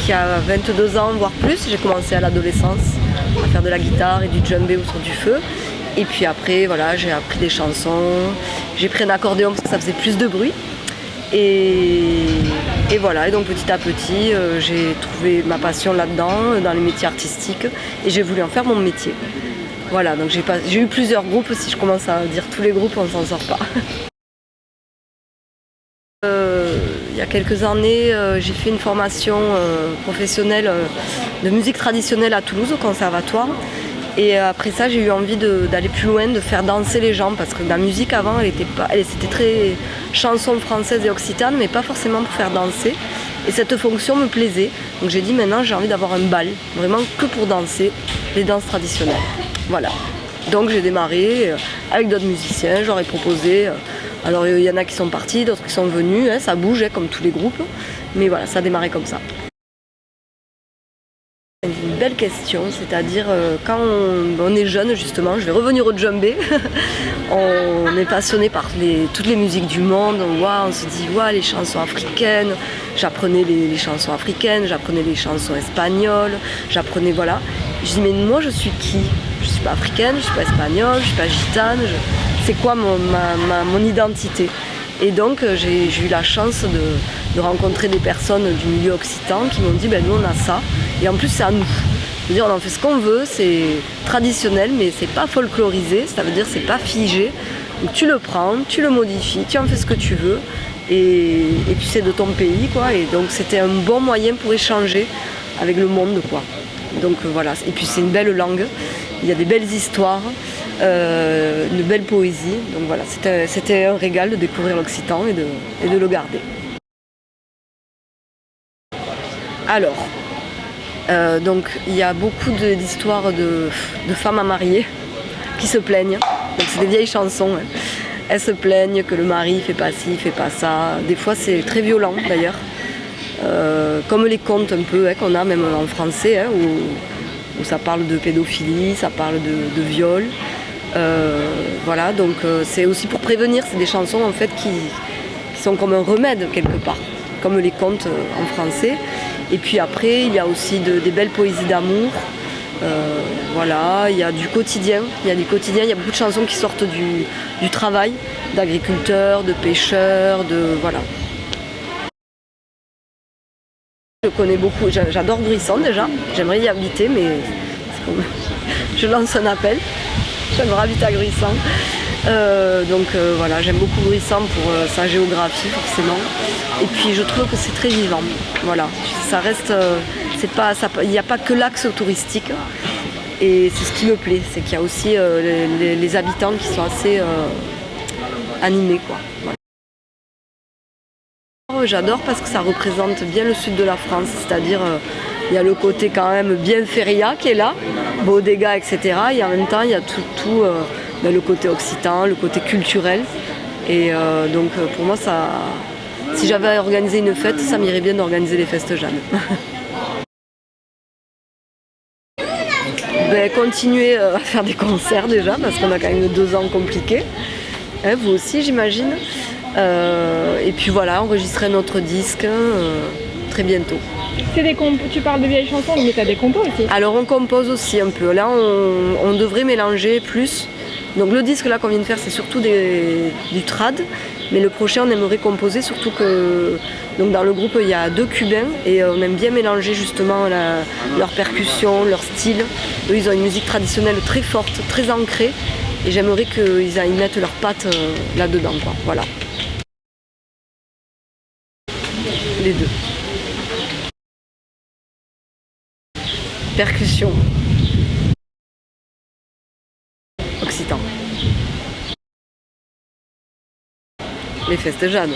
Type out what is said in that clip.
qui a 22 ans, voire plus. J'ai commencé à l'adolescence à faire de la guitare et du djembé autour du feu. Et puis après, voilà, j'ai appris des chansons, j'ai pris un accordéon parce que ça faisait plus de bruit. Et voilà, et donc petit à petit, j'ai trouvé ma passion là-dedans, dans les métiers artistiques, et j'ai voulu en faire mon métier. Voilà, donc j'ai eu plusieurs groupes, si je commence à dire tous les groupes, on s'en sort pas. Il y a quelques années, j'ai fait une formation professionnelle de musique traditionnelle à Toulouse, au conservatoire. Et après ça, j'ai eu envie d'aller plus loin, de faire danser les gens, parce que la musique avant, c'était très chanson française et occitane, mais pas forcément pour faire danser. Et cette fonction me plaisait. Donc j'ai dit maintenant, j'ai envie d'avoir un bal, vraiment que pour danser les danses traditionnelles. Voilà. Donc j'ai démarré avec d'autres musiciens, je leur ai proposé. Alors il y en a qui sont partis, d'autres qui sont venus, hein, ça bouge comme tous les groupes. Mais voilà, ça a démarré comme ça. C'est une belle question, c'est-à-dire quand on est jeune justement, je vais revenir au djembé, on est passionné par toutes les musiques du monde, on se dit les chansons africaines, j'apprenais les chansons africaines, j'apprenais les chansons espagnoles, j'apprenais voilà. Je dis mais moi je suis qui? Je suis pas africaine, je suis pas espagnole, je suis pas gitane, c'est quoi mon identité? Et donc j'ai eu la chance de rencontrer des personnes du milieu occitan qui m'ont dit nous on a ça et en plus c'est à nous. C'est-à-dire on en fait ce qu'on veut, c'est traditionnel mais c'est pas folklorisé, ça veut dire c'est pas figé. Donc tu le prends, tu le modifies, tu en fais ce que tu veux et puis c'est de ton pays quoi. Et donc c'était un bon moyen pour échanger avec le monde quoi. Donc voilà, et puis c'est une belle langue, il y a des belles histoires. Une belle poésie, donc voilà, c'était un régal de découvrir l'occitan et de le garder. Alors, donc il y a beaucoup d'histoires de femmes à marier qui se plaignent, donc c'est des vieilles chansons, hein. Elles se plaignent que le mari fait pas ci, fait pas ça, des fois c'est très violent d'ailleurs, comme les contes un peu hein, qu'on a même en français, hein, où ça parle de pédophilie, ça parle de viol. Voilà, donc c'est aussi pour prévenir, c'est des chansons en fait qui sont comme un remède quelque part, comme les contes en français. Et puis après, il y a aussi des belles poésies d'amour. Voilà, il y a du quotidien, il y a beaucoup de chansons qui sortent du travail, d'agriculteurs, de pêcheurs, voilà. Je connais beaucoup, j'adore Gruissan déjà, j'aimerais y habiter, mais je lance un appel. J'aimerais habiter à Gruissan. Voilà, j'aime beaucoup Gruissan pour sa géographie forcément. Et puis je trouve que c'est très vivant. Voilà, ça reste, il n'y a pas que l'axe touristique. Et c'est ce qui me plaît, c'est qu'il y a aussi les habitants qui sont assez animés quoi. Voilà. J'adore parce que ça représente bien le sud de la France, c'est-à-dire il y a le côté quand même bien feria qui est là, Bodega, etc. Et en même temps, il y a tout le côté occitan, le côté culturel. Et donc pour moi, si j'avais organisé une fête, ça m'irait bien d'organiser les Festes Jeanne. Continuer à faire des concerts déjà, parce qu'on a quand même 2 ans compliqués. Hein, vous aussi, j'imagine. Et puis voilà, enregistrer notre disque très bientôt. Tu parles de vieilles chansons, mais tu as des compos aussi. Alors on compose aussi un peu. Là, on devrait mélanger plus. Donc le disque là qu'on vient de faire, c'est surtout du trad. Mais le prochain, on aimerait composer, surtout que donc dans le groupe, il y a 2 Cubains. Et on aime bien mélanger justement leur percussion, leur style. Eux, ils ont une musique traditionnelle très forte, très ancrée. Et j'aimerais qu'ils mettent leurs pattes là-dedans, quoi. Voilà. Les 2. Percussion. Occitan. Les Festes Jeanne.